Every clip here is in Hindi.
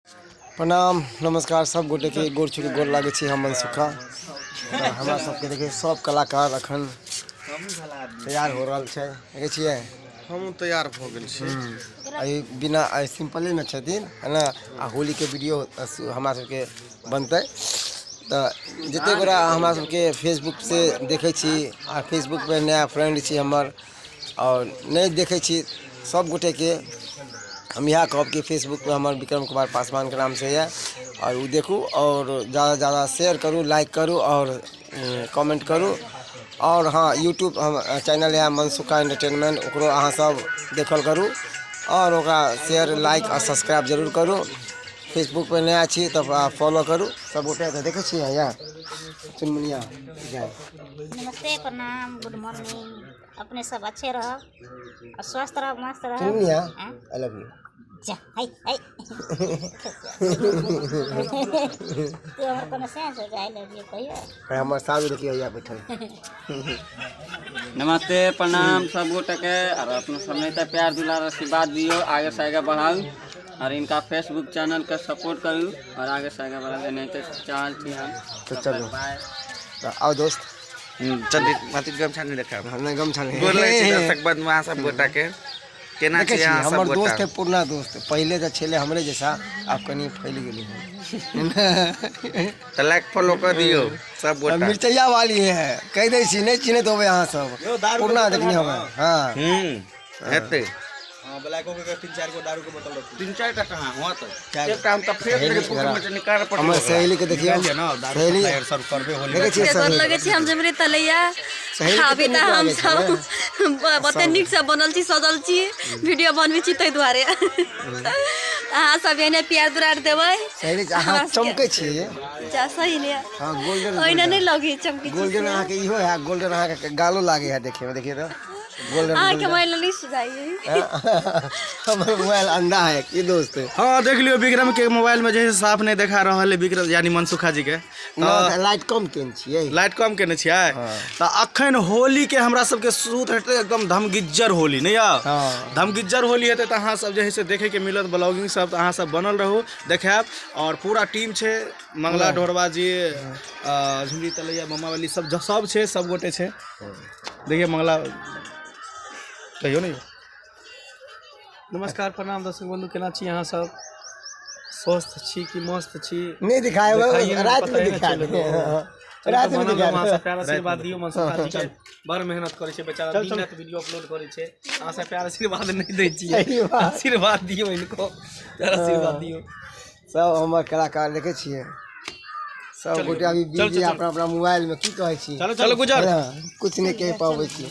प्रणाम नमस्कार सब गोटे के गोर छू गोर लागे छी हम मनसुखा। हमरा सबके देखिए सब कलाकार अखन तैयार हो रहा है देखे छिए हम तैयार हो गए छी। बिना सिंपले में छथिन है ना। होली के वीडियो हमरा सबके बनते तो जते गोरा हमरा सबके फेसबुक से देखे छी आ फेसबुक पे नया फ्रेंड छी हमर और नहीं देखे छी सब गोटे के हम यहाँ कहब कि फेसबुक पे हमारे विक्रम कुमार पासवान के नाम से है और वो देखूँ और ज़्यादा से ज़्यादा शेयर करूँ लाइक करूँ और कमेंट करूँ। और हाँ यूट्यूब हम चैनल है मनसुखा एंटरटेनमेंट ओकरो अहाँ सब देखल करूँ और ओकरा शेयर लाइक और सब्सक्राइब जरूर करूँ। फेसबुक पे नया छी तो फॉलो करूँ सब गोटे तो देखे छी यहाँ चुनमुनिया। नमस्ते प्रणाम गुड मॉर्निंग। अपने सब अच्छे रहो और स्वस्थ रहो मस्त रहो। चुनमुनिया आई लव यू। जा हाय हाय तू हमर कोनो सेंस है आई लव यू कहियो हमर साथ देखिए यहाँ बैठल। नमस्ते प्रणाम सब गोटे के और अपने समय तक प्यार दुलार आशीर्वाद दियो आगे से आगे बढ़ाऊ और इनका फेसबुक चैनल का सपोर्ट करूँ और आगे से आगे बढ़ा नहीं तो चाल थी हम तो चलो आओ दोस्त चल माटी गमछा नहीं देखा हमने गमछा नहीं गोर लगे छी दर्शक बंधु सब गोटा के केना छी यहां सब हमर गोटा दोस्त है पुराना दोस्त पहले तो छेले हमरे जैसा अब कनी फैल गेली है। तो लाइक फॉलो कर दियो सब गोटा। मिर्चैया वाली है कह दे छी नहीं चिन्हत होबे अहाँ सब पुराना देखनी हमें। हां हेते हां ब्लैको के 3-4 गो दारू के बोतल रखी 3-4 टा कहां हुआ तो एक टाइम तो फेंक के पुकुर में निकाल पड़ हमर सहेली के देखियो सहेली सर करबे होली देखे छी गोर लगे छी हम जमरे तलैया अभी त हम सब बते निक से बनल छी सजल छी वीडियो बनबी छी तै दुआरे अहाँ सब एने प्यार दुरार देबै सहेली अहाँ चमकै छी जा सही ने। हां गोल्डन ओइना नहीं लगी चमकी गोल्डन अहाँ के इहो है गोल्डन अहाँ के गालो लागे है देखे में देखिए तो गोल्डन अहाँ के मोबाइल नहीं सुझाइए हमर मोबाइल अंधा है की दोस्त। हां देख लियो विक्रम के मोबाइल में जैसे साफ नहीं देखा रहल है विक्रम यानी मनसुखा जी के लाइट कम केन छियै लाइट कम केने छियै त अखन होली के हमरा सब के सूत हटते एकदम धमगिज्जर होली नहीं या धमगिज्जर होली हेते त अहाँ सब जे है से देखे के मिलत ब्लॉगिंग सब अहाँ सब बनल रहू देखाब और पूरा टीम छे मंगला ढोरवा जी झुमरी तलैया मम्मा वाली सब छे सब गोटे छे देखिए मंगला कहियो नहीं। नमस्कार प्रणाम दर्शक बंधु केना छी अहाँ सब स्वस्थ छी कि मस्त छी नहीं दिखाए रात में दिखाए रात में दिखाए प्यार आशीर्वाद दियो मनसुखा जी के बड़ मेहनत करे छे बेचारा दिन रात वीडियो अपलोड करे छे अहाँ सब प्यार आशीर्वाद नहीं दै छी आशीर्वाद दियो इनको प्यार आशीर्वाद दियो सब हमर कलाकार देखे छिए सब गोटे अभी बिजी अपना अपना मोबाइल में की कहै छी चलो गुजर कुछ नहीं कह पाबै छी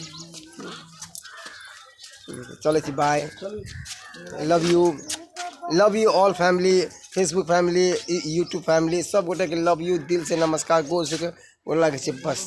चले छी bye love you all family Facebook family YouTube family सब गोटे के लव यू दिल से नमस्कार गोर से गोर लागे छी बस।